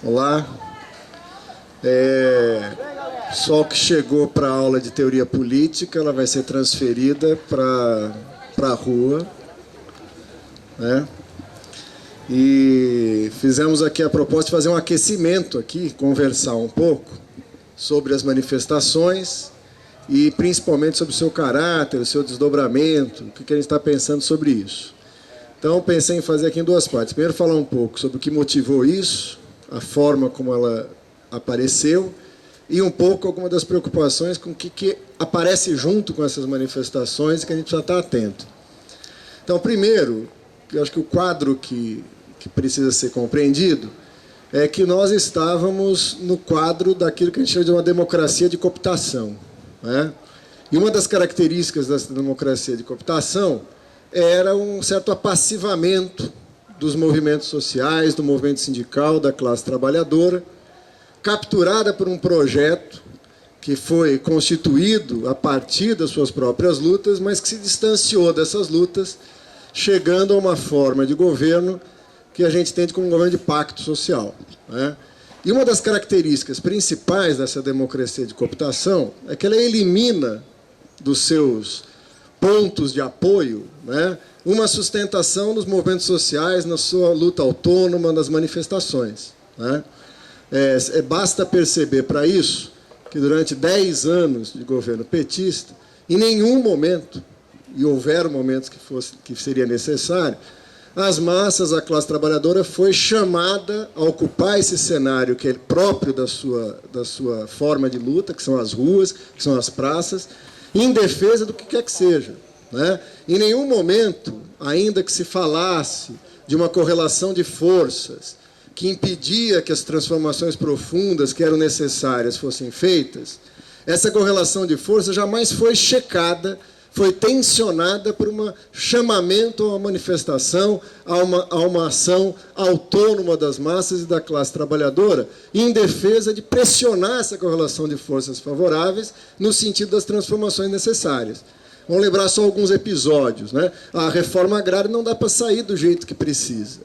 Olá. Só que chegou para a aula de teoria política, ela vai ser transferida para a rua, né? E fizemos aqui a proposta de fazer um aquecimento aqui, conversar um pouco sobre as manifestações e principalmente sobre o seu caráter, o seu desdobramento, o que a gente está pensando sobre isso. Então, pensei em fazer aqui em duas partes. Primeiro, falar um pouco sobre o que motivou isso, a forma como ela apareceu, e um pouco algumas das preocupações com o que aparece junto com essas manifestações e que a gente precisa estar atento. Então, primeiro, eu acho que o quadro que precisa ser compreendido é que nós estávamos no quadro daquilo que a gente chama de uma democracia de cooptação, né? E uma das características dessa democracia de cooptação era um certo apassivamento dos movimentos sociais, do movimento sindical, da classe trabalhadora, capturada por um projeto que foi constituído a partir das suas próprias lutas, mas que se distanciou dessas lutas, chegando a uma forma de governo que a gente entende como um governo de pacto social, né? E uma das características principais dessa democracia de cooptação é que ela elimina dos seus pontos de apoio, né, uma sustentação dos movimentos sociais na sua luta autônoma, nas manifestações, né? Basta perceber para isso que durante 10 anos de governo petista, em nenhum momento, e houveram momentos que seria necessário, as massas, a classe trabalhadora foi chamada a ocupar esse cenário que é próprio da sua forma de luta, que são as ruas, que são as praças, em defesa do que quer que seja, né? Em nenhum momento, ainda que se falasse de uma correlação de forças que impedia que as transformações profundas que eram necessárias fossem feitas, essa correlação de forças jamais foi checada, foi tensionada por um chamamento a uma manifestação, a uma ação autônoma das massas e da classe trabalhadora, em defesa de pressionar essa correlação de forças favoráveis no sentido das transformações necessárias. Vamos lembrar só alguns episódios, né? A reforma agrária não dá para sair do jeito que precisa.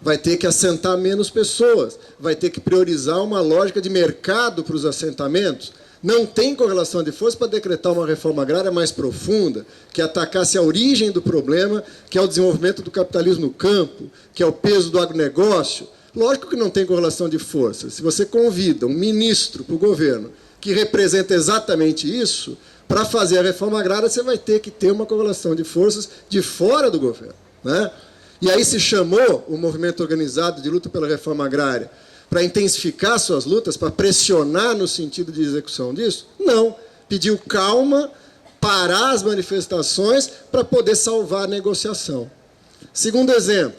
Vai ter que assentar menos pessoas, vai ter que priorizar uma lógica de mercado para os assentamentos. Não tem correlação de força para decretar uma reforma agrária mais profunda, que atacasse a origem do problema, que é o desenvolvimento do capitalismo no campo, que é o peso do agronegócio. Lógico que não tem correlação de força. Se você convida um ministro para o governo que representa exatamente isso, para fazer a reforma agrária, você vai ter que ter uma correlação de forças de fora do governo, né? E aí se chamou o movimento organizado de luta pela reforma agrária para intensificar suas lutas, para pressionar no sentido de execução disso? Não. Pediu calma, parar as manifestações para poder salvar a negociação. Segundo exemplo,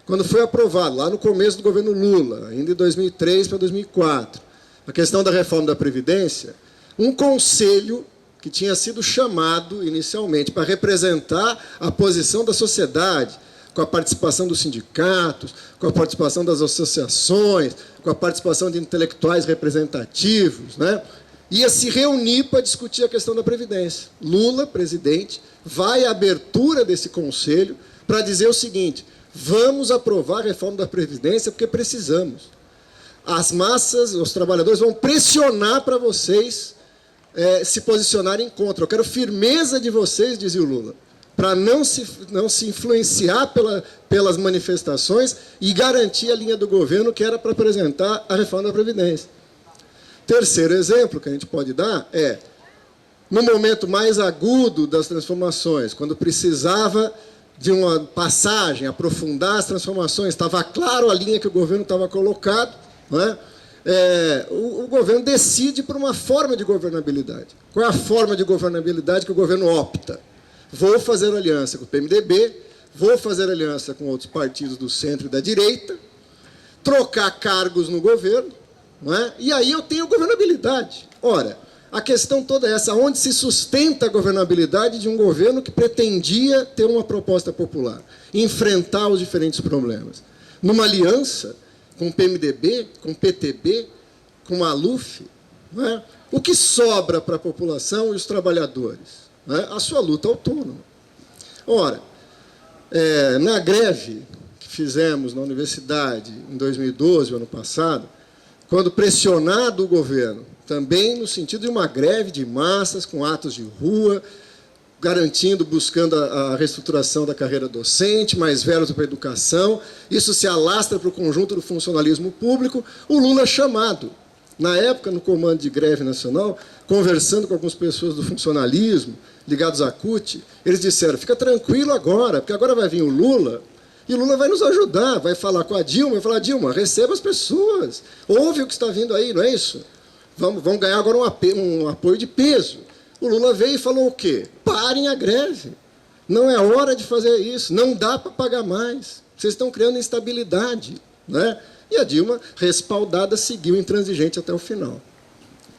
quando foi aprovado, lá no começo do governo Lula, ainda em 2003 para 2004, a questão da reforma da Previdência, um conselho que tinha sido chamado inicialmente para representar a posição da sociedade, com a participação dos sindicatos, com a participação das associações, com a participação de intelectuais representativos, né? Ia se reunir para discutir a questão da Previdência. Lula, presidente, vai à abertura desse conselho para dizer o seguinte: vamos aprovar a reforma da Previdência porque precisamos. As massas, os trabalhadores vão pressionar para vocês se posicionarem contra. Eu quero firmeza de vocês, dizia o Lula, para não se influenciar pelas manifestações e garantir a linha do governo que era para apresentar a reforma da Previdência. Terceiro exemplo que a gente pode dar é, no momento mais agudo das transformações, quando precisava de uma passagem, aprofundar as transformações, estava claro a linha que o governo estava colocado, né? O governo decide por uma forma de governabilidade. Qual é a forma de governabilidade que o governo opta? Vou fazer aliança com o PMDB, vou fazer aliança com outros partidos do centro e da direita, trocar cargos no governo, não é? E aí eu tenho governabilidade. Ora, a questão toda é essa: onde se sustenta a governabilidade de um governo que pretendia ter uma proposta popular, enfrentar os diferentes problemas? Numa aliança com o PMDB, com o PTB, com o Maluf, não é? O que sobra para a população e os trabalhadores? A sua luta autônoma. Ora, na greve que fizemos na universidade em 2012, ano passado, quando pressionado o governo, também no sentido de uma greve de massas, com atos de rua, garantindo, buscando a reestruturação da carreira docente, mais verbas para a educação. Isso se alastra para o conjunto do funcionalismo público. O Lula é chamado, na época, no comando de greve nacional, conversando com algumas pessoas do funcionalismo, ligados à CUT, eles disseram, fica tranquilo agora, porque agora vai vir o Lula, e o Lula vai nos ajudar, vai falar com a Dilma, vai falar, Dilma, receba as pessoas, ouve o que está vindo aí, não é isso? Vamos ganhar agora um apoio de peso. O Lula veio e falou o quê? Parem a greve. Não é hora de fazer isso. Não dá para pagar mais. Vocês estão criando instabilidade. Né? E a Dilma, respaldada, seguiu intransigente até o final.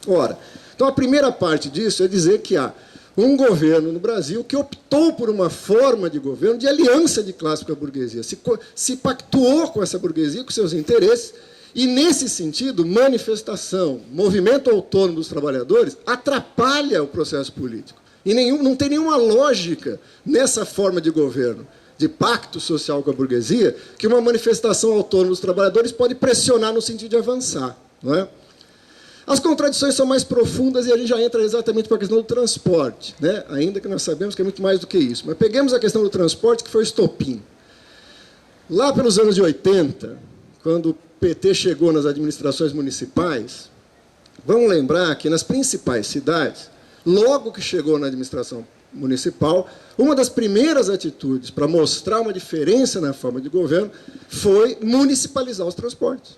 Ora, então a primeira parte disso é dizer que há um governo no Brasil que optou por uma forma de governo de aliança de classe com a burguesia. Se pactuou com essa burguesia, com seus interesses. E, nesse sentido, manifestação, movimento autônomo dos trabalhadores atrapalha o processo político. E não tem nenhuma lógica nessa forma de governo, de pacto social com a burguesia, que uma manifestação autônoma dos trabalhadores pode pressionar no sentido de avançar. Não é? As contradições são mais profundas e a gente já entra exatamente para a questão do transporte, né? Ainda que nós sabemos que é muito mais do que isso. Mas peguemos a questão do transporte, que foi o estopim. Lá pelos anos de 80, quando o PT chegou nas administrações municipais, vamos lembrar que nas principais cidades, logo que chegou na administração municipal, uma das primeiras atitudes para mostrar uma diferença na forma de governo foi municipalizar os transportes.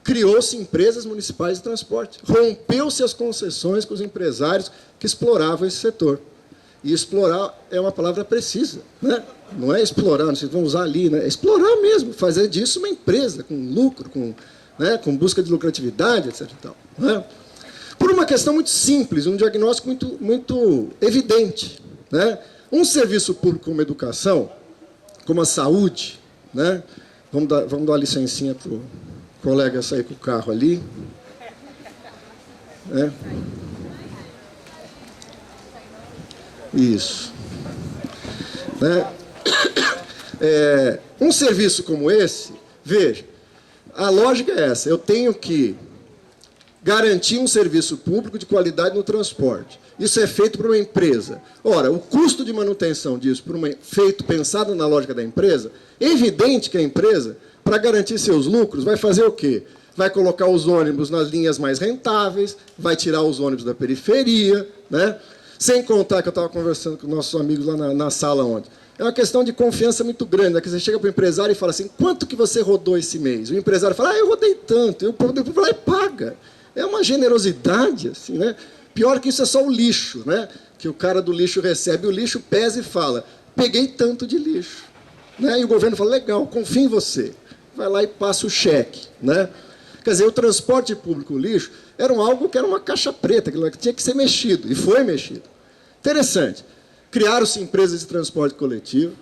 Criou-se empresas municipais de transporte, rompeu-se as concessões com os empresários que exploravam esse setor. E explorar é uma palavra precisa, né? Não é explorar, não sei, vamos usar ali, né? É explorar mesmo, fazer disso uma empresa, com lucro, com busca de lucratividade, etc. E tal, né? Por uma questão muito simples, um diagnóstico muito evidente. Né? Um serviço público como a educação, como a saúde, né? Vamos dar uma licencinha para o colega sair com o carro ali. Né? Isso. Né? Um serviço como esse, veja, a lógica é essa, eu tenho que garantir um serviço público de qualidade no transporte. Isso é feito por uma empresa. Ora, o custo de manutenção disso, feito pensado na lógica da empresa, é evidente que a empresa, para garantir seus lucros, vai fazer o quê? Vai colocar os ônibus nas linhas mais rentáveis, vai tirar os ônibus da periferia, né? Sem contar que eu estava conversando com nossos amigos lá na sala ontem. É uma questão de confiança muito grande, né? Que você chega para o empresário e fala assim, quanto que você rodou esse mês? O empresário fala, eu rodei tanto. E o povo depois vai lá e paga. É uma generosidade, assim, né? Pior que isso é só o lixo, né? Que o cara do lixo recebe o lixo, pesa e fala, peguei tanto de lixo. Né? E o governo fala, legal, confio em você. Vai lá e passa o cheque, né? Quer dizer, o transporte público, o lixo, era algo que era uma caixa preta, que tinha que ser mexido, e foi mexido. Interessante. Criaram-se empresas de transporte coletivo,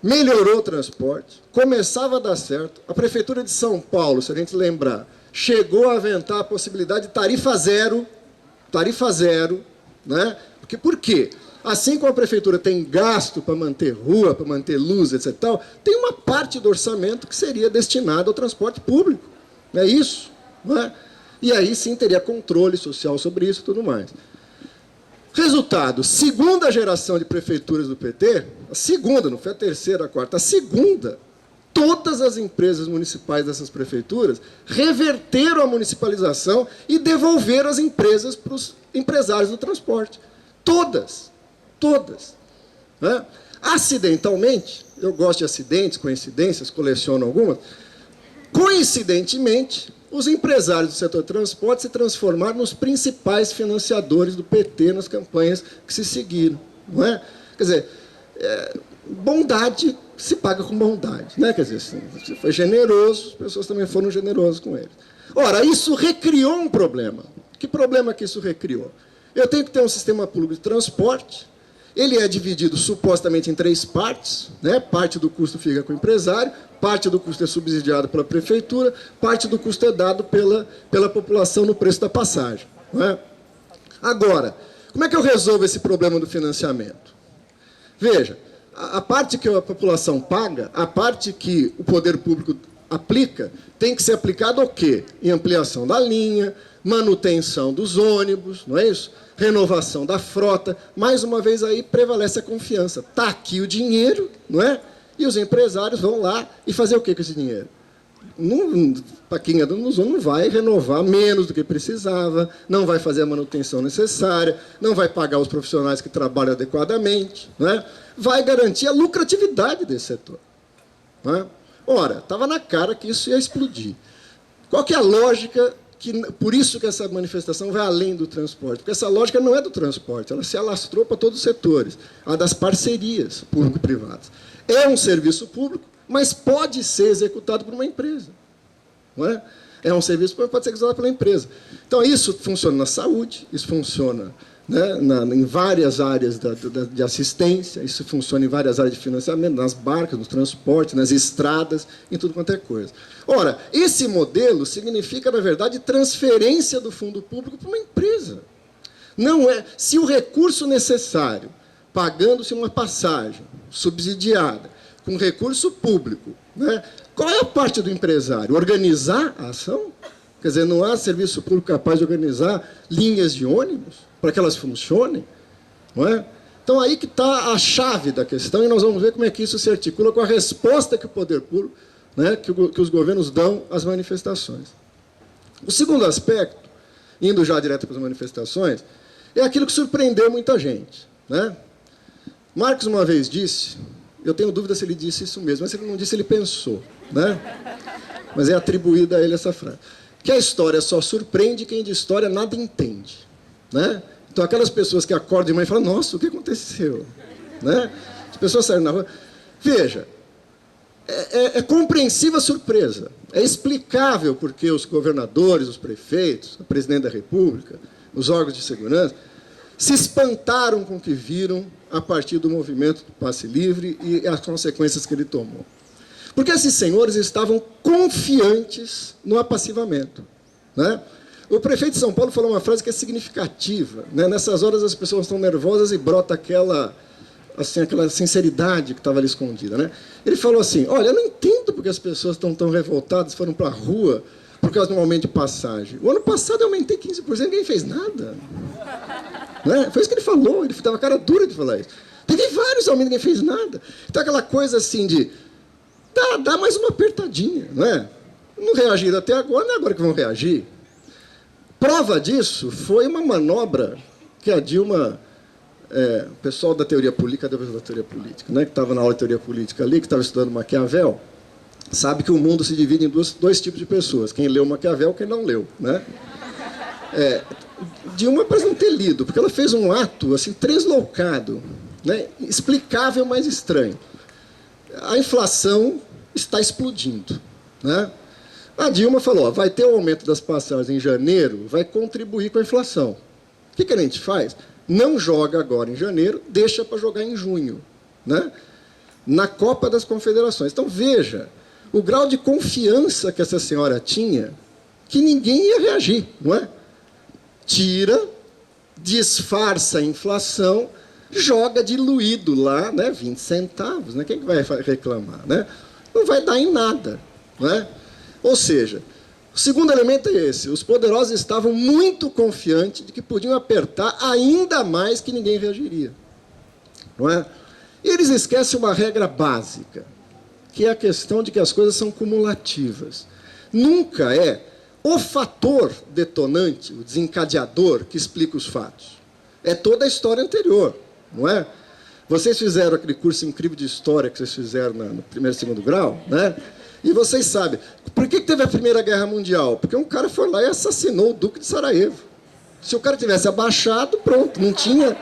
melhorou o transporte, começava a dar certo. A Prefeitura de São Paulo, se a gente lembrar, chegou a aventar a possibilidade de tarifa zero, né? Por quê? Assim como a Prefeitura tem gasto para manter rua, para manter luz, etc., tem uma parte do orçamento que seria destinada ao transporte público. Não é isso? Não é? E aí sim teria controle social sobre isso e tudo mais. Resultado, segunda geração de prefeituras do PT, a segunda, não foi a terceira, a quarta, a segunda, todas as empresas municipais dessas prefeituras reverteram a municipalização e devolveram as empresas para os empresários do transporte. Todas. Né? Acidentalmente, eu gosto de acidentes, coincidências, coleciono algumas, coincidentemente, os empresários do setor de transporte se transformaram nos principais financiadores do PT nas campanhas que se seguiram. Não é? Quer dizer, bondade se paga com bondade. Né? Quer dizer, se você foi generoso, as pessoas também foram generosas com ele. Ora, isso recriou um problema. Que problema que isso recriou? Eu tenho que ter um sistema público de transporte, ele é dividido supostamente em 3 partes, né? Parte do custo fica com o empresário, parte do custo é subsidiado pela prefeitura, parte do custo é dado pela população no preço da passagem. Não é? Agora, como é que eu resolvo esse problema do financiamento? Veja, a parte que a população paga, a parte que o poder público aplica, tem que ser aplicado o quê? Em ampliação da linha, manutenção dos ônibus, não é isso? Renovação da frota. Mais uma vez aí prevalece a confiança. Está aqui o dinheiro, não é? E os empresários vão lá e fazer o quê com esse dinheiro? Para quem anda nos ônibus, não vai renovar menos do que precisava, não vai fazer a manutenção necessária, não vai pagar os profissionais que trabalham adequadamente, não é? Vai garantir a lucratividade desse setor. Não é? Ora, estava na cara que isso ia explodir. Qual que é a lógica? Por isso que essa manifestação vai além do transporte. Porque essa lógica não é do transporte, ela se alastrou para todos os setores. A das parcerias público-privadas. É um serviço público, mas pode ser executado por uma empresa. Não é? É um serviço que pode ser executado pela empresa. Então, isso funciona na saúde, isso funciona, né, em várias áreas de assistência, isso funciona em várias áreas de financiamento, nas barcas, no transporte, nas estradas, em tudo quanto é coisa. Ora, esse modelo significa, na verdade, transferência do fundo público para uma empresa. Não é, se o recurso necessário, pagando-se uma passagem subsidiada, com recurso público, né, qual é a parte do empresário? Organizar a ação? Quer dizer, não há serviço público capaz de organizar linhas de ônibus para que elas funcionem? Não é? Então, aí que está a chave da questão, e nós vamos ver como é que isso se articula com a resposta que o poder público, né, que os governos dão às manifestações. O segundo aspecto, indo já direto para as manifestações, é aquilo que surpreendeu muita gente. Né? Marx uma vez disse, eu tenho dúvida se ele disse isso mesmo, mas se ele não disse, ele pensou. Né? Mas é atribuída a ele essa frase. Que a história só surpreende quem de história nada entende. Né? Então, aquelas pessoas que acordam de manhã e falam, nossa, o que aconteceu? Né? As pessoas saem na rua. Veja, é compreensível a surpresa. É explicável porque os governadores, os prefeitos, o presidente da República, os órgãos de segurança, se espantaram com o que viram a partir do movimento do passe livre e as consequências que ele tomou. Porque esses senhores estavam confiantes no apassivamento. Né? O prefeito de São Paulo falou uma frase que é significativa. Né? Nessas horas as pessoas estão nervosas e brota aquela sinceridade que estava ali escondida. Né? Ele falou assim, olha, eu não entendo porque as pessoas estão tão revoltadas, foram para a rua por causa de um aumento de passagem. O ano passado eu aumentei 15%, ninguém fez nada. Né? Foi isso que ele falou, ele estava cara dura de falar isso. Teve vários aumentos, ninguém fez nada. Então aquela coisa assim de, dá mais uma apertadinha. Não é? Não reagiram até agora, não é agora que vão reagir. Prova disso foi uma manobra que a Dilma, o pessoal da teoria política, cadê o pessoal da teoria política, né, que estava na aula de teoria política ali, que estava estudando Maquiavel, sabe que o mundo se divide em dois tipos de pessoas, quem leu Maquiavel e quem não leu. Né? Dilma parece não ter lido, porque ela fez um ato assim, translocado, né, explicável, mas estranho. A inflação está explodindo. Né? A Dilma falou, ó, vai ter o aumento das passagens em janeiro, vai contribuir com a inflação. O que a gente faz? Não joga agora em janeiro, deixa para jogar em junho, né? Na Copa das Confederações. Então, veja, o grau de confiança que essa senhora tinha, que ninguém ia reagir, não é? Tira, disfarça a inflação, joga diluído lá, né, 20 centavos. Né? Quem que vai reclamar? Né? Não vai dar em nada. Não é? Ou seja, o segundo elemento é esse. Os poderosos estavam muito confiantes de que podiam apertar ainda mais que ninguém reagiria. Não é? E eles esquecem uma regra básica, que é a questão de que as coisas são cumulativas. Nunca é o fator detonante, o desencadeador, que explica os fatos. É toda a história anterior, não é? Vocês fizeram aquele curso incrível de história que vocês fizeram no primeiro e segundo grau, né? E vocês sabem, por que teve a Primeira Guerra Mundial? Porque um cara foi lá e assassinou o Duque de Sarajevo. Se o cara tivesse abaixado, pronto, não tinha,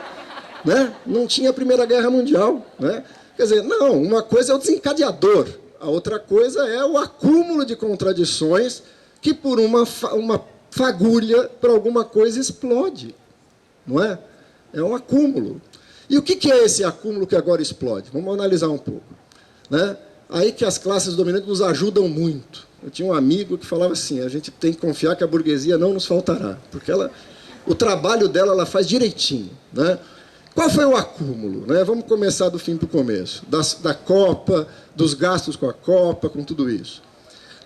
né? Não tinha a Primeira Guerra Mundial. Né? Quer dizer, não, uma coisa é o desencadeador, a outra coisa é o acúmulo de contradições que por uma fagulha, por alguma coisa, explode. Não é? É um acúmulo. E o que é esse acúmulo que agora explode? Vamos analisar um pouco. Né? Aí que as classes dominantes nos ajudam muito. Eu tinha um amigo que falava assim, a gente tem que confiar que a burguesia não nos faltará, porque o trabalho dela ela faz direitinho. Né? Qual foi o acúmulo? Né? Vamos começar do fim para o começo. Da Copa, dos gastos com a Copa, com tudo isso.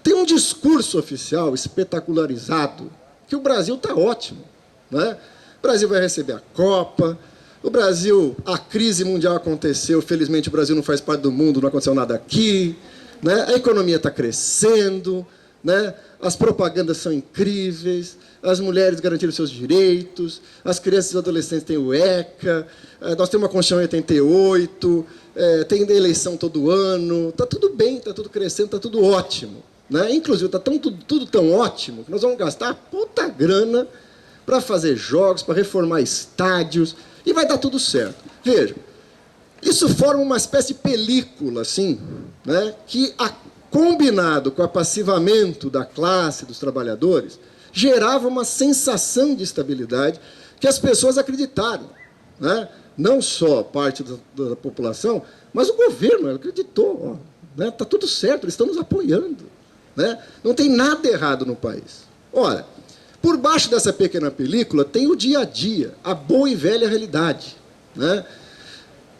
Tem um discurso oficial espetacularizado que o Brasil está ótimo, né? O Brasil vai receber a Copa, o Brasil, a crise mundial aconteceu, felizmente o Brasil não faz parte do mundo, não aconteceu nada aqui, né? A economia está crescendo, né? As propagandas são incríveis, as mulheres garantiram seus direitos, as crianças e os adolescentes têm o ECA, nós temos uma Constituição em 88, tem eleição todo ano, está tudo bem, está tudo crescendo, está tudo ótimo, né? Inclusive, está tudo tão ótimo que nós vamos gastar a puta grana para fazer jogos, para reformar estádios, e vai dar tudo certo. Veja, isso forma uma espécie de película, assim, né, que, combinado com o apassivamento da classe, dos trabalhadores, gerava uma sensação de estabilidade que as pessoas acreditaram, né? Não só parte da população, mas o governo acreditou. Né? Tá tudo certo, eles estão nos apoiando. Né? Não tem nada errado no país. Ora, por baixo dessa pequena película tem o dia a dia, a boa e velha realidade. Né?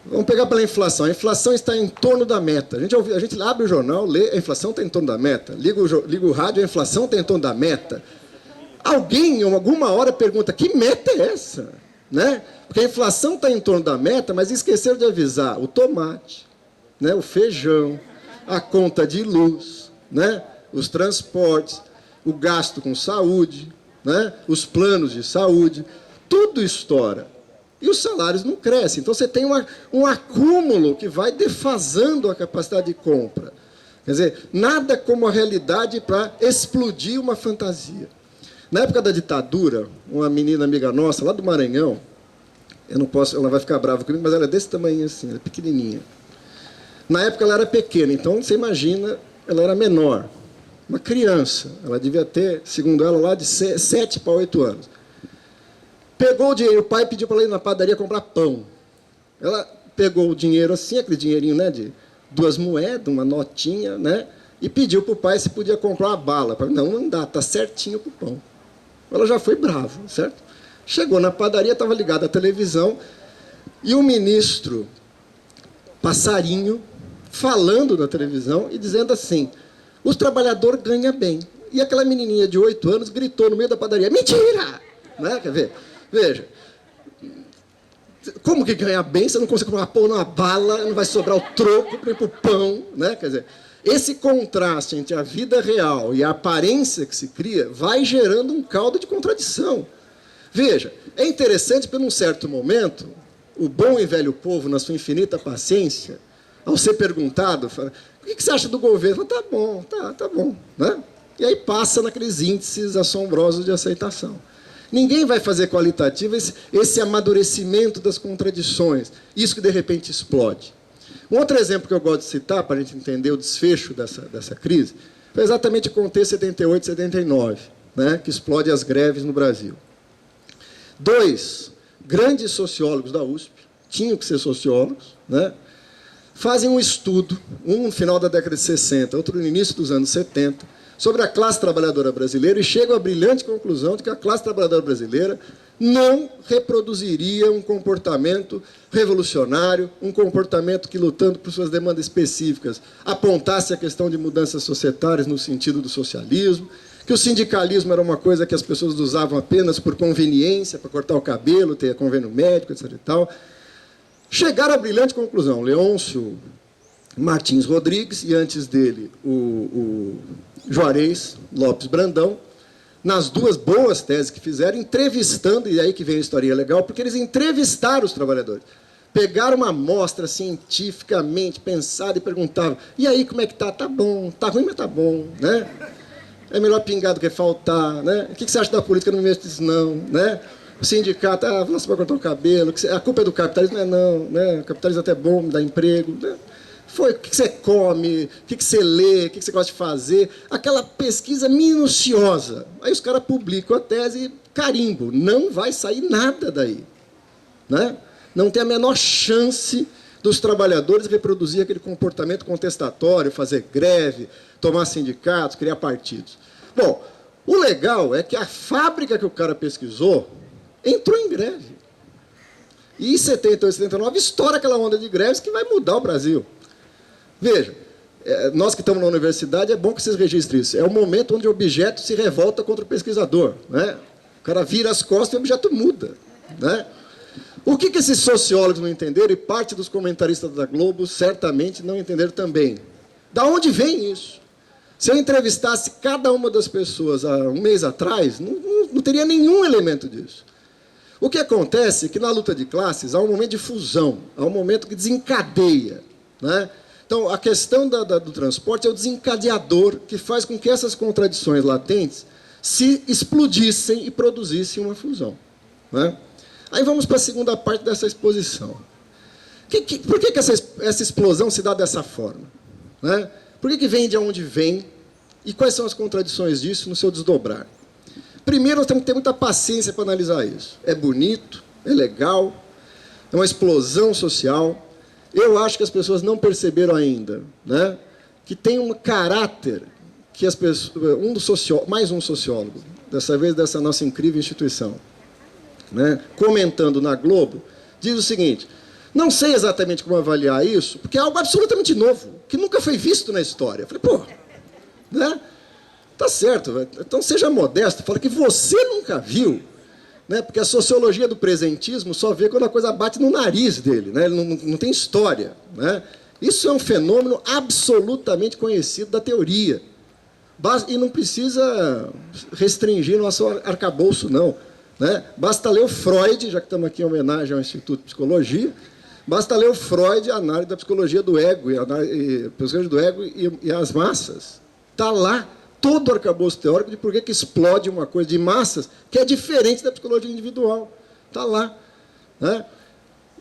Vamos pegar pela inflação. A inflação está em torno da meta. A gente abre o jornal, lê, a inflação está em torno da meta. Liga o rádio, a inflação está em torno da meta. Alguém, em alguma hora, pergunta, que meta é essa? Né? Porque a inflação está em torno da meta, mas esqueceram de avisar o tomate, né? O feijão, a conta de luz, né? Os transportes, o gasto com saúde, né? Os planos de saúde, tudo estoura. E os salários não crescem. Então, você tem um acúmulo que vai defasando a capacidade de compra. Quer dizer, nada como a realidade para explodir uma fantasia. Na época da ditadura, uma menina amiga nossa, lá do Maranhão, eu não posso, ela vai ficar brava comigo, mas ela é desse tamanho assim, ela é pequenininha. Na época ela era pequena, então você imagina, ela era menor. Uma criança, ela devia ter, segundo ela, lá de 7 para 8 anos. Pegou o dinheiro, o pai pediu para ela ir na padaria comprar pão. Ela pegou o dinheiro assim, aquele dinheirinho, né, de 2 moedas, uma notinha, né, e pediu para o pai se podia comprar uma bala. Não dá, está certinho para o pão. Ela já foi brava, certo? Chegou na padaria, estava ligada à televisão, e o ministro Passarinho falando na televisão e dizendo assim, os trabalhadores ganham bem. E aquela menininha de 8 anos gritou no meio da padaria, mentira! Né? Quer ver? Veja, como que ganha bem, você não consegue comprar pão numa bala, não vai sobrar o troco para ir para o pão, né? Quer dizer, esse contraste entre a vida real e a aparência que se cria vai gerando um caldo de contradição. Veja, é interessante porque, num certo momento, o bom e velho povo, na sua infinita paciência, ao ser perguntado, fala, o que você acha do governo? Fala, tá bom, tá bom. Né? E aí passa naqueles índices assombrosos de aceitação. Ninguém vai fazer qualitativo esse amadurecimento das contradições, isso que de repente explode. Um outro exemplo que eu gosto de citar, para a gente entender o desfecho dessa crise, foi exatamente o contexto 78, 79, né, que explode as greves no Brasil. 2 grandes sociólogos da USP, tinham que ser sociólogos, né, fazem um estudo, um no final da década de 60, outro no início dos anos 70, sobre a classe trabalhadora brasileira e chegam à brilhante conclusão de que a classe trabalhadora brasileira não reproduziria um comportamento revolucionário, um comportamento que, lutando por suas demandas específicas, apontasse a questão de mudanças societárias no sentido do socialismo, que o sindicalismo era uma coisa que as pessoas usavam apenas por conveniência, para cortar o cabelo, ter convênio médico, etc. e tal. Chegaram à brilhante conclusão. Leôncio Martins Rodrigues, e antes dele o Juarez Lopes Brandão, nas 2 boas teses que fizeram, entrevistando, e aí que vem a história legal, porque eles entrevistaram os trabalhadores. Pegaram uma amostra cientificamente pensada e perguntavam, e aí, como é que tá? Tá bom, tá ruim, mas tá bom, né? É melhor pingar do que faltar, né? O que você acha da política? Eu não mexe disso, não, né? O sindicato, você vai cortar o cabelo, a culpa é do capitalismo, não, né? O capitalismo até é bom, me dá emprego, né? Foi o que você come, o que você lê, o que você gosta de fazer, aquela pesquisa minuciosa. Aí os caras publicam a tese, carimbo, não vai sair nada daí. Né? Não tem a menor chance dos trabalhadores reproduzir aquele comportamento contestatório, fazer greve, tomar sindicatos, criar partidos. Bom, o legal é que a fábrica que o cara pesquisou entrou em greve. E em 78, 79, estoura aquela onda de greves que vai mudar o Brasil. Veja, nós que estamos na universidade, é bom que vocês registrem isso. É o momento onde o objeto se revolta contra o pesquisador, né? O cara vira as costas e o objeto muda, né? O que esses sociólogos não entenderam, e parte dos comentaristas da Globo certamente não entenderam também? Da onde vem isso? Se eu entrevistasse cada uma das pessoas há um mês atrás, não teria nenhum elemento disso. O que acontece é que na luta de classes há um momento de fusão, há um momento que desencadeia, né? Então, a questão do transporte é o desencadeador que faz com que essas contradições latentes se explodissem e produzissem uma fusão, né? Aí vamos para a segunda parte dessa exposição. Por que essa explosão se dá dessa forma, né? Por que vem de onde vem? E quais são as contradições disso no seu desdobrar? Primeiro, nós temos que ter muita paciência para analisar isso. É bonito, é legal, é uma explosão social. Eu acho que as pessoas não perceberam ainda, né, que tem um caráter que as pessoas, mais um sociólogo, dessa vez dessa nossa incrível instituição, né, comentando na Globo, diz o seguinte: não sei exatamente como avaliar isso, porque é algo absolutamente novo, que nunca foi visto na história. Eu falei, pô, né? Tá certo, então seja modesto, fala que você nunca viu, né? Porque a sociologia do presentismo só vê quando a coisa bate no nariz dele, né? Ele não tem história, né? Isso é um fenômeno absolutamente conhecido da teoria. E não precisa restringir nosso arcabouço, não, né? Basta ler o Freud, já que estamos aqui em homenagem ao Instituto de Psicologia, basta ler o Freud, a análise da psicologia do ego, e as massas. Está lá todo o arcabouço teórico de por que explode uma coisa de massas que é diferente da psicologia individual. Está lá, né?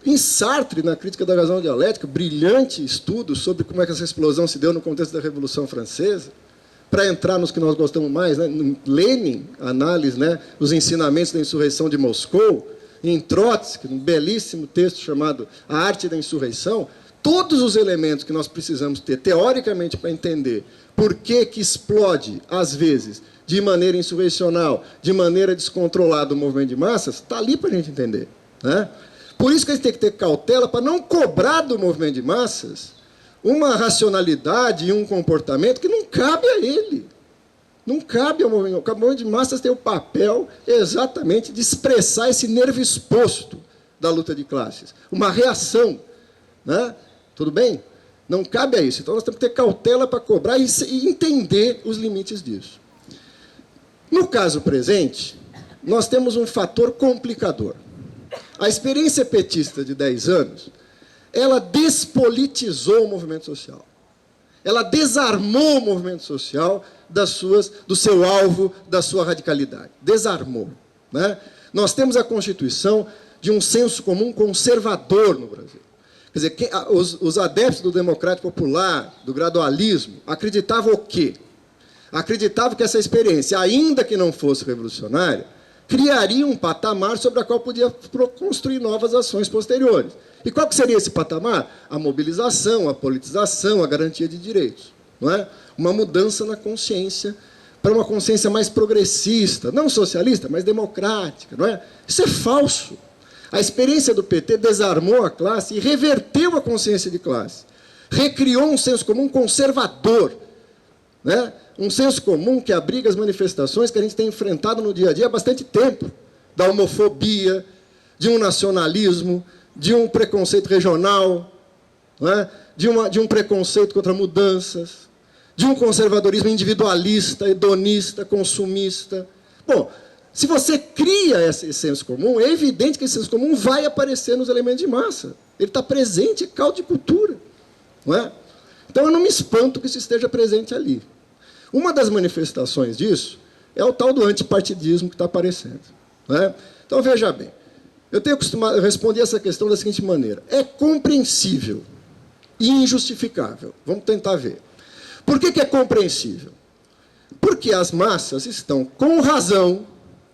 Em Sartre, na Crítica da Razão Dialética, brilhante estudo sobre como é que essa explosão se deu no contexto da Revolução Francesa. Para entrar nos que nós gostamos mais, né? Lenin, análise, né, os ensinamentos da insurreição de Moscou, em Trotsky, um belíssimo texto chamado A Arte da Insurreição, todos os elementos que nós precisamos ter, teoricamente, para entender por que explode, às vezes, de maneira insurrecional, de maneira descontrolada o movimento de massas, está ali para a gente entender, né? Por isso que a gente tem que ter cautela para não cobrar do movimento de massas uma racionalidade e um comportamento que não cabe a ele. Não cabe ao movimento. O movimento de massas tem o papel exatamente de expressar esse nervo exposto da luta de classes. Uma reação, né? Tudo bem? Não cabe a isso. Então, nós temos que ter cautela para cobrar e entender os limites disso. No caso presente, nós temos um fator complicador. A experiência petista de 10 anos, ela despolitizou o movimento social. Ela desarmou o movimento social do seu alvo, da sua radicalidade. Desarmou, né? Nós temos a constituição de um senso comum conservador no Brasil. Quer dizer, os adeptos do democrático popular, do gradualismo, acreditavam o quê? Acreditavam que essa experiência, ainda que não fosse revolucionária, criaria um patamar sobre a qual podia construir novas ações posteriores. E qual que seria esse patamar? A mobilização, a politização, a garantia de direitos. Não é? Uma mudança na consciência, para uma consciência mais progressista, não socialista, mas democrática. Não é? Isso é falso. A experiência do PT desarmou a classe e reverteu a consciência de classe. Recriou um senso comum conservador, né? Um senso comum que abriga as manifestações que a gente tem enfrentado no dia a dia há bastante tempo, da homofobia, de um nacionalismo, de um preconceito regional, né? de um preconceito contra mudanças, de um conservadorismo individualista, hedonista, consumista. Bom, se você cria esse senso comum, é evidente que esse senso comum vai aparecer nos elementos de massa. Ele está presente, é caldo de cultura. Não é? Então, eu não me espanto que isso esteja presente ali. Uma das manifestações disso é o tal do antipartidismo que está aparecendo. Não é? Então, veja bem, eu tenho acostumado a responder essa questão da seguinte maneira: é compreensível e injustificável. Vamos tentar ver. Por que é compreensível? Porque as massas estão, com razão,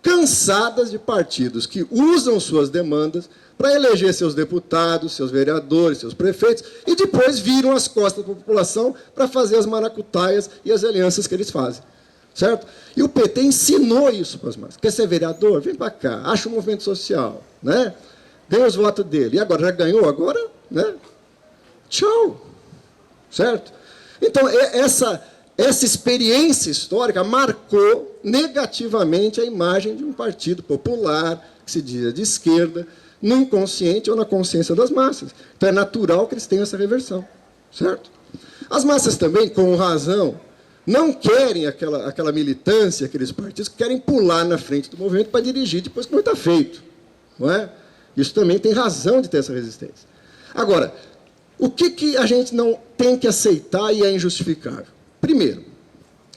cansadas de partidos que usam suas demandas para eleger seus deputados, seus vereadores, seus prefeitos, e depois viram as costas da população para fazer as maracutaias e as alianças que eles fazem. Certo? E o PT ensinou isso para as massas. Quer ser vereador? Vem para cá, acha um movimento social, né? Ganha os votos dele. E agora, já ganhou agora? Né? Tchau. Certo? Então, essa experiência histórica marcou negativamente a imagem de um partido popular, que se dizia de esquerda, no inconsciente ou na consciência das massas. Então, é natural que eles tenham essa reversão, certo? As massas também, com razão, não querem aquela militância, aqueles partidos que querem pular na frente do movimento para dirigir depois que não está feito. Não é? Isso também tem razão de ter essa resistência. Agora, o que a gente não tem que aceitar e é injustificável? Primeiro,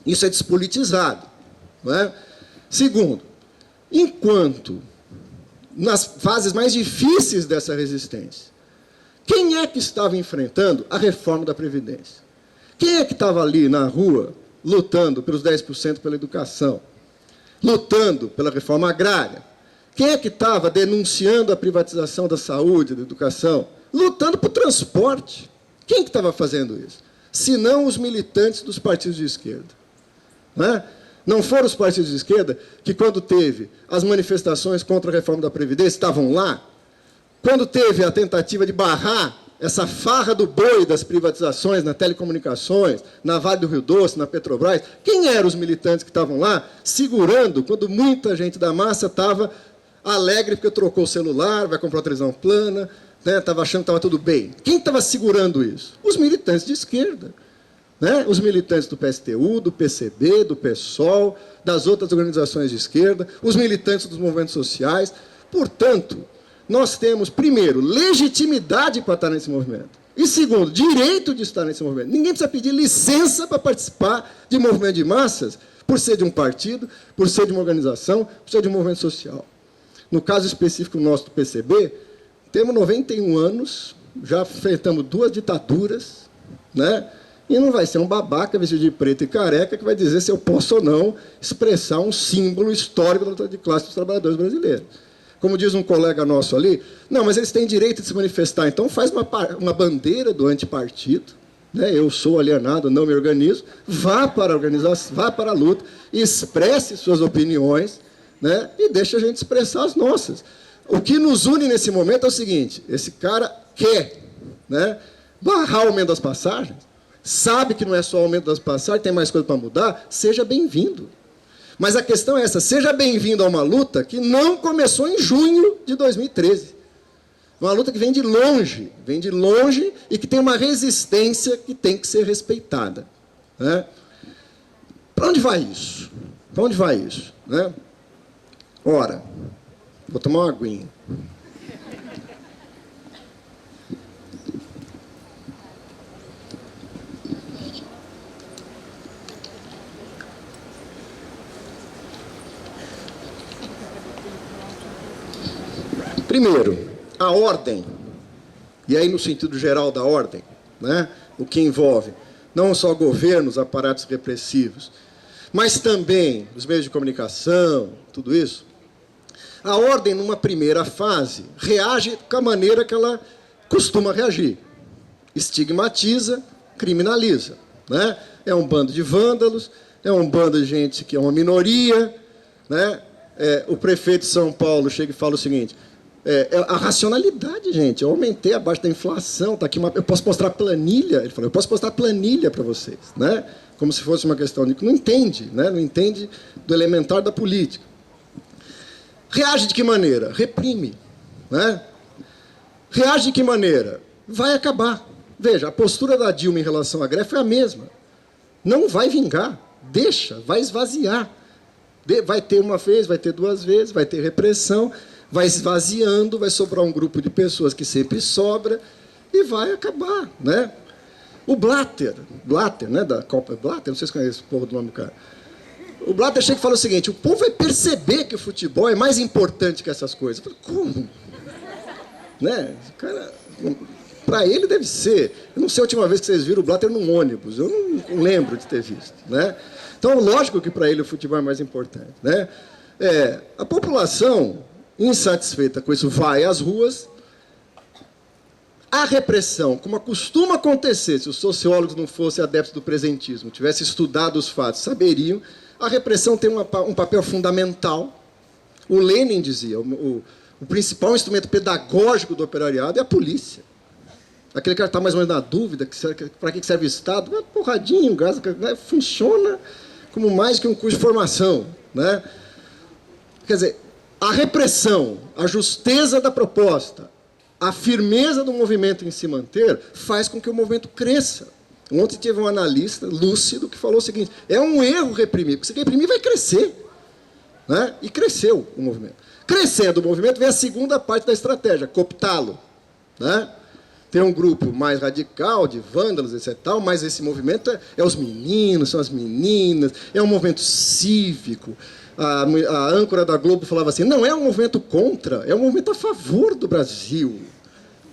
isso é despolitizado. Não é? Segundo, enquanto, nas fases mais difíceis dessa resistência, quem é que estava enfrentando a reforma da Previdência? Quem é que estava ali na rua, lutando pelos 10% pela educação, lutando pela reforma agrária? Quem é que estava denunciando a privatização da saúde, da educação, lutando por transporte? Quem que estava fazendo isso? Se não os militantes dos partidos de esquerda. Não é? Não foram os partidos de esquerda que, quando teve as manifestações contra a reforma da Previdência, estavam lá? Quando teve a tentativa de barrar essa farra do boi das privatizações nas telecomunicações, na Vale do Rio Doce, na Petrobras, quem eram os militantes que estavam lá segurando, quando muita gente da massa estava alegre porque trocou o celular, vai comprar uma televisão plana, estava achando que estava tudo bem? Quem estava segurando isso? Os militantes de esquerda. Né? Os militantes do PSTU, do PCB, do PSOL, das outras organizações de esquerda, os militantes dos movimentos sociais. Portanto, nós temos, primeiro, legitimidade para estar nesse movimento. E, segundo, direito de estar nesse movimento. Ninguém precisa pedir licença para participar de movimento de massas, por ser de um partido, por ser de uma organização, por ser de um movimento social. No caso específico nosso do PCB, temos 91 anos, já enfrentamos 2 ditaduras, né? E não vai ser um babaca vestido de preto e careca que vai dizer se eu posso ou não expressar um símbolo histórico da luta de classe dos trabalhadores brasileiros. Como diz um colega nosso ali, não, mas eles têm direito de se manifestar, então faz uma bandeira do antipartido, né? Eu sou alienado, não me organizo, vá para a organização, vá para a luta, expresse suas opiniões, né? E deixe a gente expressar as nossas. O que nos une nesse momento é o seguinte, esse cara quer, né, barrar o aumento das passagens, sabe que não é só o aumento das passagens, tem mais coisa para mudar, seja bem-vindo. Mas a questão é essa, seja bem-vindo a uma luta que não começou em junho de 2013. Uma luta que vem de longe e que tem uma resistência que tem que ser respeitada. Né? Para onde vai isso? Para onde vai isso? Né? Ora, vou tomar uma aguinha. Primeiro, a ordem, e aí no sentido geral da ordem, né, o que envolve não só governos, aparatos repressivos, mas também os meios de comunicação, tudo isso, a ordem, numa primeira fase, reage com a maneira que ela costuma reagir. Estigmatiza, criminaliza. Né? É um bando de vândalos, é um bando de gente que é uma minoria. Né? O prefeito de São Paulo chega e fala o seguinte, a racionalidade, gente, eu aumentei abaixo da inflação, tá aqui eu posso mostrar planilha, ele falou, eu posso mostrar planilha para vocês, né? Como se fosse uma questão de que não entende, né? Não entende do elementar da política. Reage de que maneira? Reprime, né? Reage de que maneira? Vai acabar. Veja, a postura da Dilma em relação à greve foi a mesma. Não vai vingar, deixa, vai esvaziar. Vai ter uma vez, vai ter 2 vezes, vai ter repressão, vai esvaziando, vai sobrar um grupo de pessoas que sempre sobra e vai acabar, né? O Blatter, né, da Copa Blatter, não sei se conhece o povo do nome do cara. O Blatter chega e fala o seguinte, o povo vai perceber que o futebol é mais importante que essas coisas. Eu falo, como? Né? Cara, para ele deve ser. Eu não sei a última vez que vocês viram o Blatter num ônibus, eu não lembro de ter visto, né? Então, lógico que para ele o futebol é mais importante, né? A população insatisfeita com isso vai às ruas. A repressão, como costuma acontecer, se os sociólogos não fossem adeptos do presentismo, tivessem estudado os fatos, saberiam, a repressão tem um papel fundamental. O Lenin dizia, o principal instrumento pedagógico do operariado é a polícia. aquele cara está mais ou menos na dúvida, para que serve o Estado, uma porradinha, um gás, né? Funciona como mais que um curso de formação. Né? Quer dizer, a repressão, a justeza da proposta, a firmeza do movimento em se manter, faz com que o movimento cresça. Ontem teve um analista lúcido que falou o seguinte, é um erro reprimir, porque se reprimir vai crescer. Né? E cresceu o movimento. Crescendo o movimento, vem a segunda parte da estratégia, cooptá-lo. Né? Tem um grupo mais radical, de vândalos, etc. Mas esse movimento é os meninos, são as meninas, é um movimento cívico. A âncora da Globo falava assim, não é um movimento contra, é um movimento a favor do Brasil.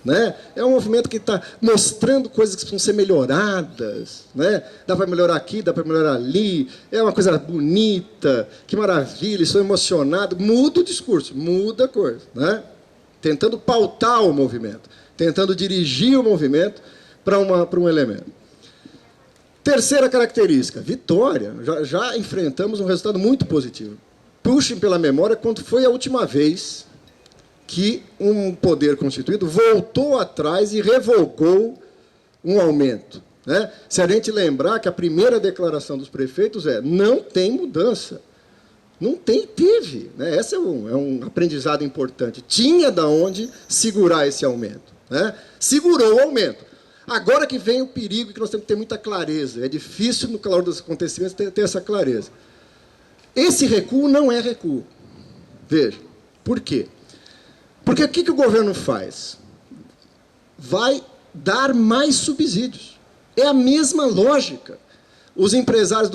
Né? É um movimento que está mostrando coisas que precisam ser melhoradas. Né? Dá para melhorar aqui, dá para melhorar ali. É uma coisa bonita, que maravilha, estou emocionado. Muda o discurso, muda a coisa. Né? Tentando pautar o movimento, tentando dirigir o movimento para um elemento. Terceira característica, vitória. Já enfrentamos um resultado muito positivo. Puxem pela memória quando foi a última vez que um poder constituído voltou atrás e revogou um aumento. Né? Se a gente lembrar que a primeira declaração dos prefeitos é não tem mudança. Não tem, teve. Né? Esse é um aprendizado importante. Tinha de onde segurar esse aumento. Né? Segurou o aumento. Agora que vem o perigo, que nós temos que ter muita clareza. É difícil, no calor dos acontecimentos, ter essa clareza. Esse recuo não é recuo. Veja. Por quê? Porque o que o governo faz? Vai dar mais subsídios. É a mesma lógica. Os empresários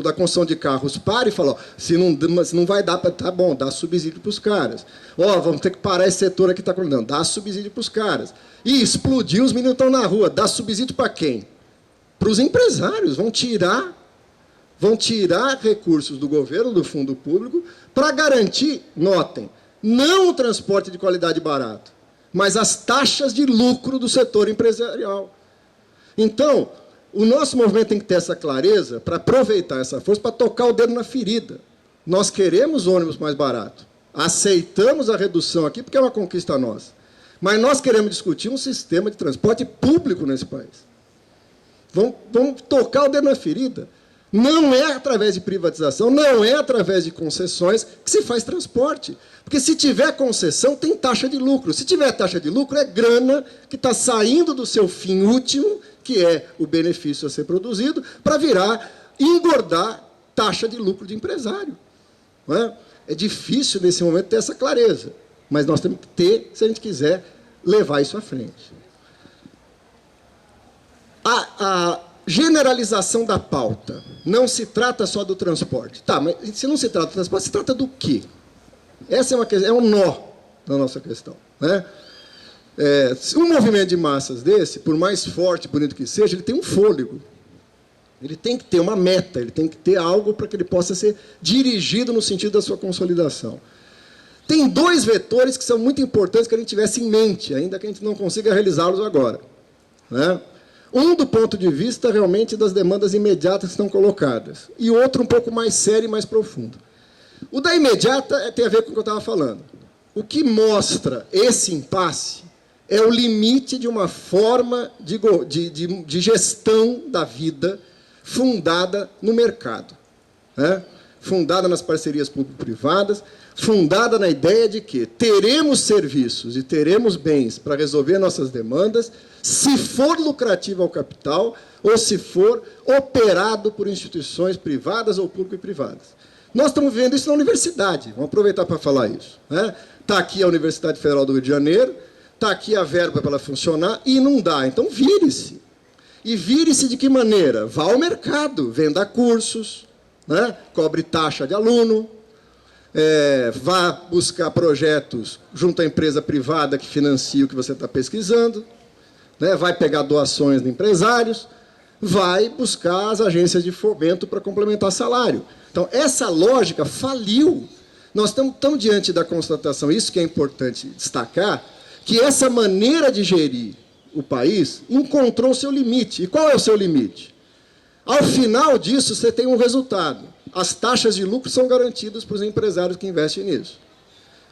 da construção de carros param e falam, ó, se não vai dar, tá bom, dá subsídio para os caras. Ó, vamos ter que parar esse setor aqui que está colando, dá subsídio para os caras. E explodiu, os meninos estão na rua, dá subsídio para quem? Para os empresários, vão tirar recursos do governo, do fundo público, para garantir, notem, não o transporte de qualidade barato, mas as taxas de lucro do setor empresarial. Então, o nosso movimento tem que ter essa clareza para aproveitar essa força, para tocar o dedo na ferida. Nós queremos ônibus mais barato. Aceitamos a redução aqui, porque é uma conquista nossa. Mas nós queremos discutir um sistema de transporte público nesse país. Vamos tocar o dedo na ferida. Não é através de privatização, não é através de concessões que se faz transporte. Porque se tiver concessão, tem taxa de lucro. Se tiver taxa de lucro, é grana que está saindo do seu fim último, que é o benefício a ser produzido, para virar, engordar taxa de lucro de empresário. Não é? É difícil, nesse momento, ter essa clareza. Mas nós temos que ter, se a gente quiser levar isso à frente. A generalização da pauta. Não se trata só do transporte. Tá, mas se não se trata do transporte, se trata do quê? Essa é uma questão, é um nó na nossa questão. Né? Um movimento de massas desse, por mais forte e bonito que seja, ele tem um fôlego. Ele tem que ter uma meta, ele tem que ter algo para que ele possa ser dirigido no sentido da sua consolidação. Tem dois vetores que são muito importantes que a gente tivesse em mente, ainda que a gente não consiga realizá-los agora. Né? Um do ponto de vista, realmente, das demandas imediatas que estão colocadas. E outro um pouco mais sério e mais profundo. O da imediata tem a ver com o que eu estava falando. O que mostra esse impasse é o limite de uma forma de gestão da vida fundada no mercado. Né? Fundada nas parcerias público-privadas, fundada na ideia de que teremos serviços e teremos bens para resolver nossas demandas, se for lucrativo ao capital ou se for operado por instituições privadas ou público-privadas. Nós estamos vendo isso na universidade, vamos aproveitar para falar isso. Está aqui a Universidade Federal do Rio de Janeiro, está aqui a verba para ela funcionar e não dá, então vire-se. E vire-se de que maneira? Vá ao mercado, venda cursos, né? Cobre taxa de aluno, vá buscar projetos junto à empresa privada que financia o que você está pesquisando, né? Vai pegar doações de empresários, vai buscar as agências de fomento para complementar salário. Então, essa lógica faliu. Nós estamos diante da constatação, isso que é importante destacar, que essa maneira de gerir o país encontrou o seu limite. E qual é o seu limite? Ao final disso, você tem um resultado. As taxas de lucro são garantidas para os empresários que investem nisso.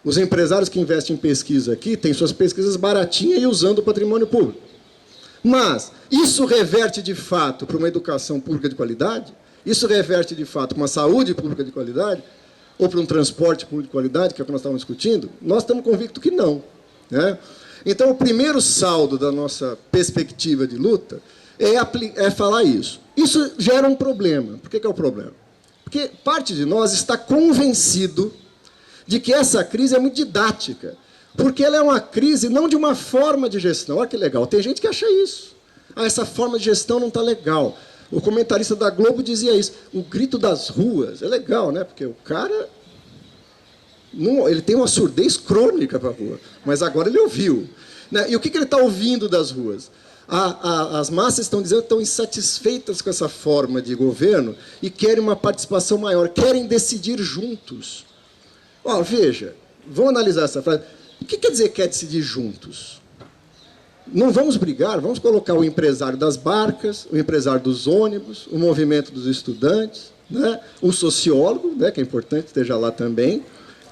Os empresários que investem em pesquisa aqui têm suas pesquisas baratinhas e usando o patrimônio público. Mas isso reverte, de fato, para uma educação pública de qualidade? Isso reverte, de fato, para uma saúde pública de qualidade? Ou para um transporte público de qualidade, que é o que nós estávamos discutindo? Nós estamos convictos que não, né? Então, o primeiro saldo da nossa perspectiva de luta é falar isso. Isso gera um problema. Por que é o problema? Porque parte de nós está convencido de que essa crise é muito didática, porque ela é uma crise não de uma forma de gestão. Olha que legal, tem gente que acha isso. Ah, essa forma de gestão não está legal. O comentarista da Globo dizia isso. O grito das ruas é legal, né? Porque o cara ele tem uma surdez crônica para a rua, mas agora ele ouviu, né? E o que ele está ouvindo das ruas? As massas estão dizendo que estão insatisfeitas com essa forma de governo e querem uma participação maior, querem decidir juntos. Ó, veja, vamos analisar essa frase. O que quer dizer quer decidir juntos? Não vamos brigar, vamos colocar o empresário das barcas, o empresário dos ônibus, o movimento dos estudantes, né? O sociólogo, né, que é importante que esteja lá também,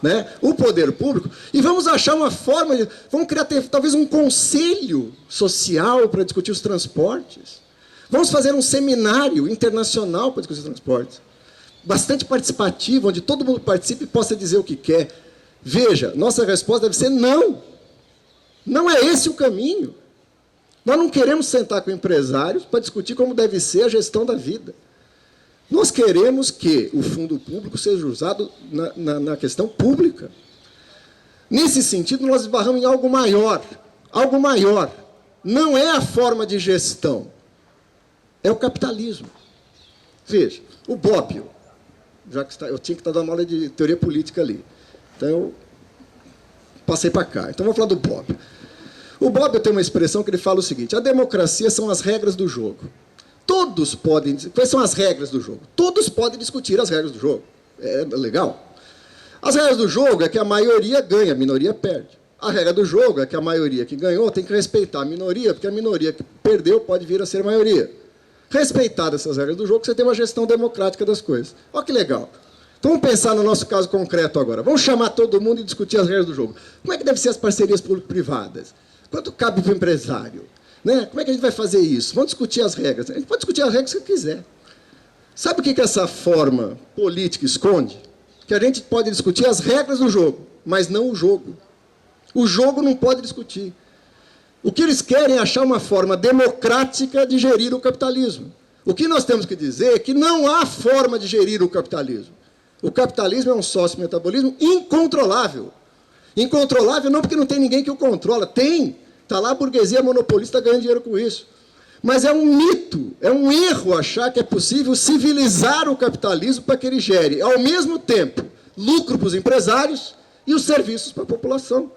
né? O poder público, e vamos achar uma forma, vamos criar talvez um conselho social para discutir os transportes. Vamos fazer um seminário internacional para discutir os transportes, bastante participativo, onde todo mundo participe e possa dizer o que quer. Veja, nossa resposta deve ser não. Não é esse o caminho. Nós não queremos sentar com empresários para discutir como deve ser a gestão da vida. Nós queremos que o fundo público seja usado na questão pública. Nesse sentido, nós esbarramos em algo maior. Algo maior. Não é a forma de gestão. É o capitalismo. Veja, o Bobbio, já que eu tinha que estar dando aula de teoria política ali. Então, eu passei para cá. Então, vamos falar do Bobbio. O Bobbio tem uma expressão que ele fala o seguinte: a democracia são as regras do jogo. Todos podem... Quais são as regras do jogo? Todos podem discutir as regras do jogo. É legal. As regras do jogo é que a maioria ganha, a minoria perde. A regra do jogo é que a maioria que ganhou tem que respeitar a minoria, porque a minoria que perdeu pode vir a ser maioria. Respeitadas essas regras do jogo, você tem uma gestão democrática das coisas. Olha que legal. Então, vamos pensar no nosso caso concreto agora. Vamos chamar todo mundo e discutir as regras do jogo. Como é que devem ser as parcerias público-privadas? Quanto cabe para o empresário? Né? Como é que a gente vai fazer isso? Vamos discutir as regras. A gente pode discutir as regras que quiser. Sabe o que essa forma política esconde? Que a gente pode discutir as regras do jogo, mas não o jogo. O jogo não pode discutir. O que eles querem é achar uma forma democrática de gerir o capitalismo. O que nós temos que dizer é que não há forma de gerir o capitalismo. O capitalismo é um sócio-metabolismo incontrolável. Incontrolável não porque não tem ninguém que o controla. Tem. Está lá a burguesia monopolista ganhando dinheiro com isso. Mas é um mito, é um erro achar que é possível civilizar o capitalismo para que ele gere, ao mesmo tempo, lucro para os empresários e os serviços para a população.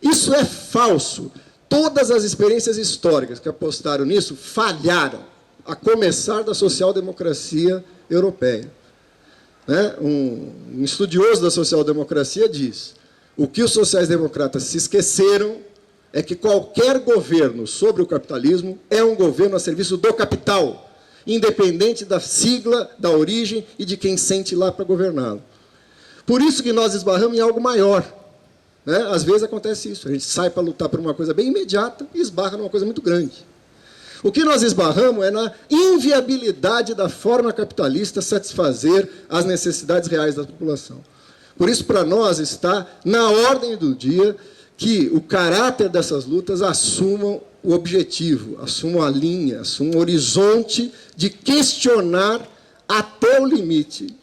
Isso é falso. Todas as experiências históricas que apostaram nisso falharam, a começar da social-democracia europeia. Né? Um estudioso da social-democracia diz: o que os sociais-democratas se esqueceram é que qualquer governo sobre o capitalismo é um governo a serviço do capital, independente da sigla, da origem e de quem sente lá para governá-lo. Por isso que nós esbarramos em algo maior. Né? Às vezes acontece isso, a gente sai para lutar por uma coisa bem imediata e esbarra numa coisa muito grande. O que nós esbarramos é na inviabilidade da forma capitalista satisfazer as necessidades reais da população. Por isso, para nós, está na ordem do dia que o caráter dessas lutas assumam o objetivo, assumam a linha, assumam o horizonte de questionar até o limite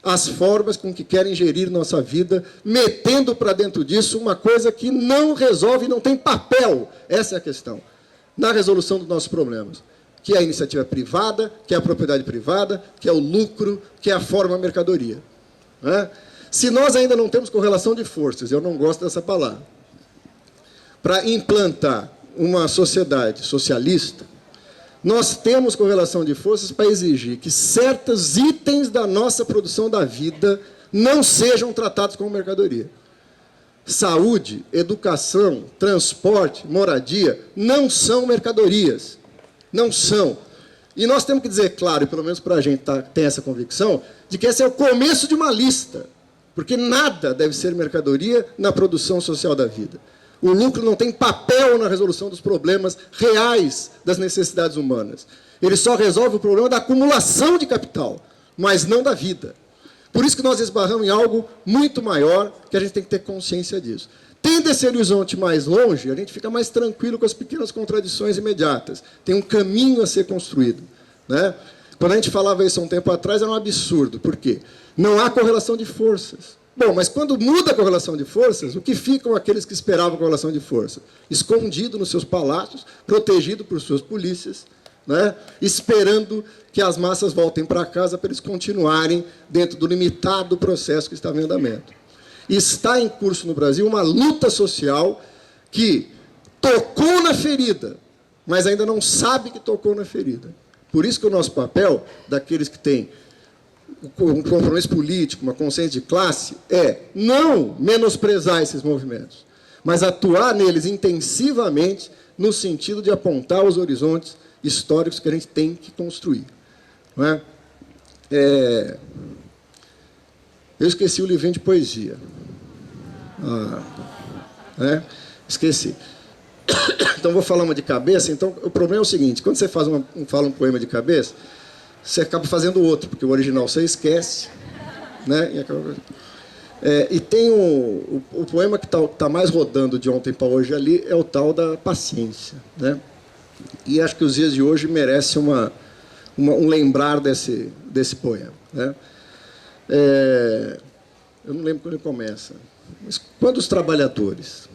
as formas com que querem gerir nossa vida, metendo para dentro disso uma coisa que não resolve, não tem papel. Essa é a questão. Na resolução dos nossos problemas. Que é a iniciativa privada, que é a propriedade privada, que é o lucro, que é a forma mercadoria. Né? Se nós ainda não temos correlação de forças, eu não gosto dessa palavra, para implantar uma sociedade socialista, nós temos correlação de forças para exigir que certos itens da nossa produção da vida não sejam tratados como mercadoria. Saúde, educação, transporte, moradia, não são mercadorias. Não são. E nós temos que dizer, claro, e pelo menos para a gente ter essa convicção, de que esse é o começo de uma lista. Porque nada deve ser mercadoria na produção social da vida. O lucro não tem papel na resolução dos problemas reais das necessidades humanas. Ele só resolve o problema da acumulação de capital, mas não da vida. Por isso que nós esbarramos em algo muito maior, que a gente tem que ter consciência disso. Tendo esse horizonte mais longe, a gente fica mais tranquilo com as pequenas contradições imediatas. Tem um caminho a ser construído, né? Quando a gente falava isso há um tempo atrás, era um absurdo. Por quê? Não há correlação de forças. Bom, mas quando muda a correlação de forças, o que ficam aqueles que esperavam a correlação de forças? Escondido nos seus palácios, protegido por suas polícias, né? Esperando que as massas voltem para casa para eles continuarem dentro do limitado processo que estava em andamento. Está em curso no Brasil uma luta social que tocou na ferida, mas ainda não sabe que tocou na ferida. Por isso que o nosso papel, daqueles que têm um compromisso político, uma consciência de classe, é não menosprezar esses movimentos, mas atuar neles intensivamente no sentido de apontar os horizontes históricos que a gente tem que construir. Não é? Eu esqueci o livrinho de poesia. Esqueci. Então, vou falar uma de cabeça. Então, o problema é o seguinte, quando você fala um poema de cabeça, você acaba fazendo outro, porque o original você esquece, né? E tem o poema que está mais rodando de ontem para hoje ali, é o tal da paciência, né? E acho que os dias de hoje merecem um lembrar desse poema, né? Eu não lembro quando ele começa. Mas quando os trabalhadores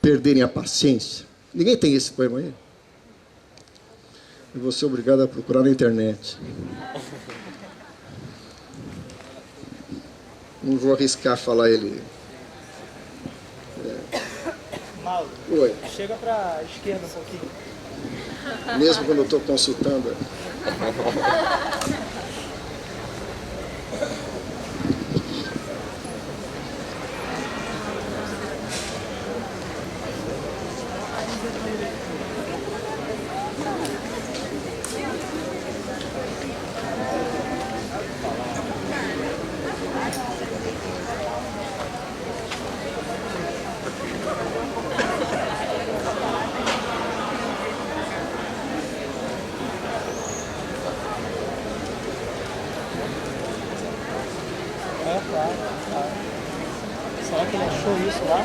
perderem a paciência... Ninguém tem esse poema aí? Eu vou ser obrigado a procurar na internet. Não vou arriscar falar ele. Mauro, oi. Chega para a esquerda um pouquinho. Mesmo quando eu estou consultando... Será que ele achou isso lá?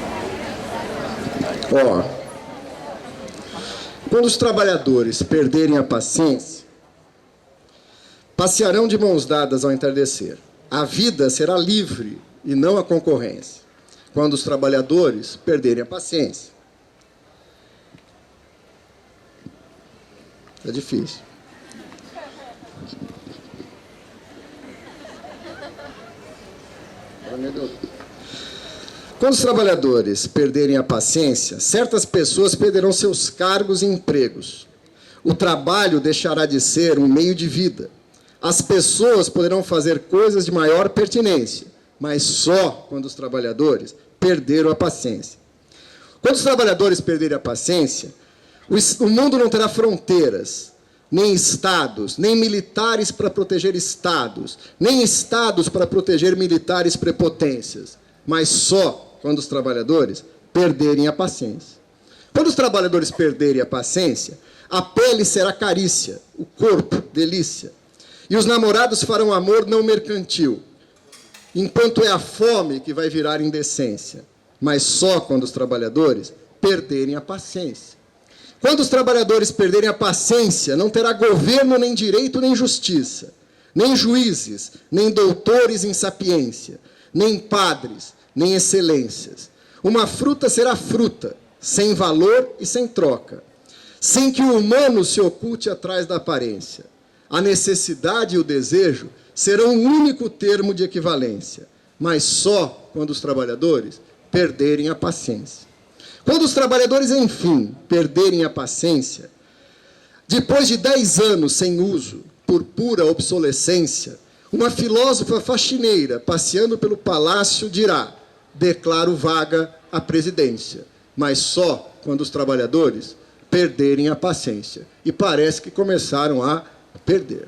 Quando os trabalhadores perderem a paciência, passearão de mãos dadas ao entardecer. A vida será livre e não a concorrência. Quando os trabalhadores perderem a paciência. É difícil. Quando os trabalhadores perderem a paciência, certas pessoas perderão seus cargos e empregos. O trabalho deixará de ser um meio de vida. As pessoas poderão fazer coisas de maior pertinência, mas só quando os trabalhadores perderam a paciência. Quando os trabalhadores perderem a paciência, o mundo não terá fronteiras, nem estados, nem militares para proteger estados, nem estados para proteger militares prepotências, mas só quando os trabalhadores perderem a paciência. Quando os trabalhadores perderem a paciência, a pele será carícia, o corpo, delícia. E os namorados farão amor não mercantil, enquanto é a fome que vai virar indecência, mas só quando os trabalhadores perderem a paciência. Quando os trabalhadores perderem a paciência, não terá governo, nem direito, nem justiça, nem juízes, nem doutores em sapiência, nem padres, nem excelências. Uma fruta será fruta, sem valor e sem troca, sem que o humano se oculte atrás da aparência. A necessidade e o desejo serão um único termo de equivalência, mas só quando os trabalhadores perderem a paciência. Quando os trabalhadores, enfim, perderem a paciência, depois de 10 anos sem uso, por pura obsolescência, uma filósofa faxineira, passeando pelo palácio, dirá: declaro vaga a presidência, mas só quando os trabalhadores perderem a paciência. E parece que começaram a perder.